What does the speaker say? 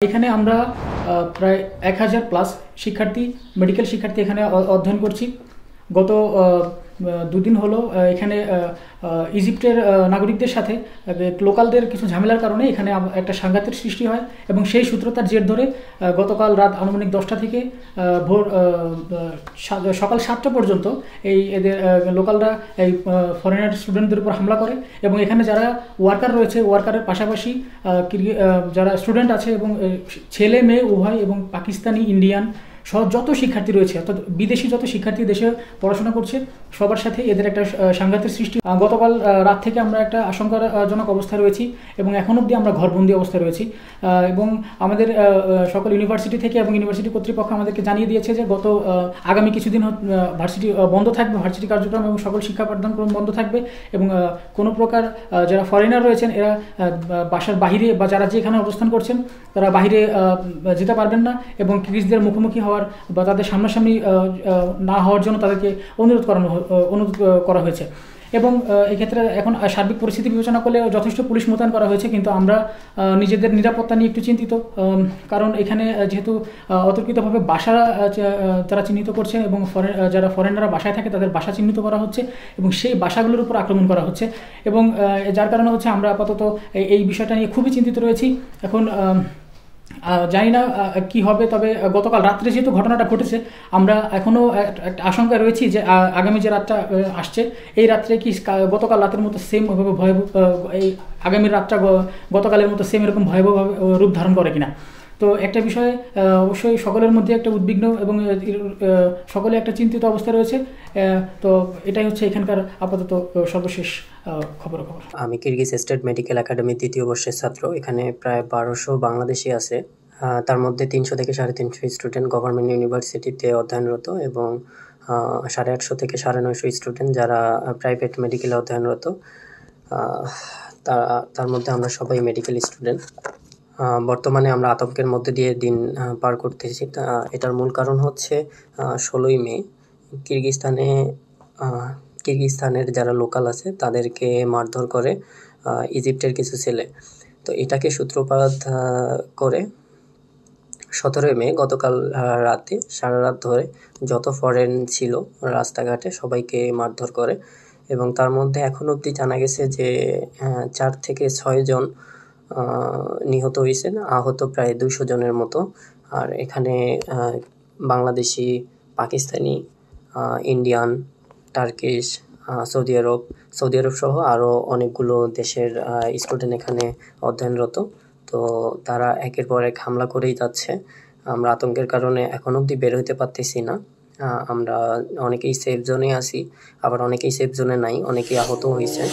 এখানে আমরা প্রায় 1000 প্লাস শিক্ষার্থী মেডিকেল শিক্ষার্থী এখানে অধ্যয়ন করছি। গত দুদিন হলো এখানে ইজিপ্টের নাগরিকদের সাথে লোকালদের কিছু ঝামেলার কারণে এখানে একটা সাংঘাতিক সৃষ্টি হয় এবং সেই সূত্রতার জের ধরে গতকাল রাত আনুমানিক 10টা থেকে ভোর সকাল 7টা পর্যন্ত এদের লোকালরা এই ফরেনার স্টুডেন্টদের উপর হামলা করে এবং এখানে যারা ওয়ার্কার রয়েছে ওয়ার্কারের পাশাপাশি যারা স্টুডেন্ট আছে এবং ছেলে মেয়ে উভয় এবং পাকিস্তানি ইন্ডিয়ান সহ যত শিক্ষার্থী রয়েছে অর্থাৎ বিদেশি যত শিক্ষার্থী দেশে পড়াশোনা করছে সবার সাথে এদের একটা সাংঘাতিক সৃষ্টি। গতকাল রাত থেকে আমরা একটা আশঙ্কাজনক অবস্থায় রয়েছি এবং এখন অবধি আমরা ঘরবন্দি অবস্থায় রয়েছি এবং আমাদের সকল ইউনিভার্সিটি থেকে এবং ইউনিভার্সিটি কর্তৃপক্ষ আমাদেরকে জানিয়ে দিয়েছে যে আগামী কিছুদিন ভার্সিটি বন্ধ থাকবে, ভার্সিটি কার্যক্রম এবং সকল শিক্ষা পাঠদানক্রম বন্ধ থাকবে এবং কোনো প্রকার যারা ফরেনার রয়েছেন এরা বাসার বাহিরে বা যারা যেখানে অবস্থান করছেন তারা বাহিরে যেতে পারবেন না এবং কিরিজদের মুখোমুখি হওয়ার বা তাদের সামনাসামনি না হওয়ার জন্য তাদেরকে অনুরোধ করা হয়েছে এবং এক্ষেত্রে এখন সার্বিক পরিস্থিতি বিবেচনা করলে যথেষ্ট পুলিশ মোতায়েন করা হয়েছে, কিন্তু আমরা নিজেদের নিরাপত্তা নিয়ে একটু চিন্তিত, কারণ এখানে যেহেতু অতর্কিতভাবে বাসা তারা চিহ্নিত করছে এবং যারা ফরেনাররা বাসায় থাকে তাদের বাসা চিহ্নিত করা হচ্ছে এবং সেই বাসাগুলোর উপর আক্রমণ করা হচ্ছে এবং যার কারণে হচ্ছে আমরা আপাতত এই বিষয়টা নিয়ে খুবই চিন্তিত রয়েছি। এখন জানি না কি হবে, তবে গতকাল রাত্রে যেহেতু ঘটনাটা ঘটেছে আমরা এখনও একটা আশঙ্কায় রয়েছি যে আগামী যে রাতটা আসছে এই রাত্রে কি গতকাল রাতের মতো সেম ভয়াবহ এই আগামী রাতটা গতকালের মতো সেম এরকম ভয়াবহ রূপ ধারণ করে কিনা। তো একটা বিষয়ে অবশ্যই সকলের মধ্যে একটা উদ্বিগ্ন এবং সকলে একটা চিন্তিত অবস্থা রয়েছে। তো এটাই হচ্ছে এখানকার আপাতত সর্বশেষ খবর। আমি কিরগিজ স্টেট মেডিকেল একাডেমির 2য় বর্ষের ছাত্র। এখানে প্রায় 1200 বাংলাদেশি আছে, তার মধ্যে 300 থেকে 350 স্টুডেন্ট গভর্নমেন্ট ইউনিভার্সিটিতে অধ্যয়নরত এবং 850 থেকে 950 স্টুডেন্ট যারা প্রাইভেট মেডিকেলে অধ্যয়নরত। তার মধ্যে আমরা সবাই মেডিকেল স্টুডেন্ট। বর্তমানে আমরা আতঙ্কের মধ্যে দিয়ে দিন পার করতেছি। এটার মূল কারণ হচ্ছে 16ই মে কিরগিজস্তানের যারা লোকাল আছে তাদেরকে মারধর করে ইজিপ্টের কিছু ছেলে। তো এটাকে সূত্রপাত করে 17ই মে গতকাল রাতে সারা রাত ধরে যত ফরেন ছিল রাস্তাঘাটে সবাইকে মারধর করে এবং তার মধ্যে এখন অবধি জানা গেছে যে 4 থেকে 6 জন নিহত হয়েছেন, আহত প্রায় 200 জনের মতো। আর এখানে Bangladeshi, Pakistani, Indian, Turkish, Saudi Arab সহ আরও অনেকগুলো দেশের স্টুডেন্ট এখানে অধ্যয়নরত। তো তারা একের পর এক হামলা করেই যাচ্ছে। আমরা আতঙ্কের কারণে এখন অবধি বের হইতে পারতেছি না। আমরা অনেকেই সেফ জোনে আছি, আবার অনেকেই সেফ জোনে নাই, অনেকেই আহত হয়েছে।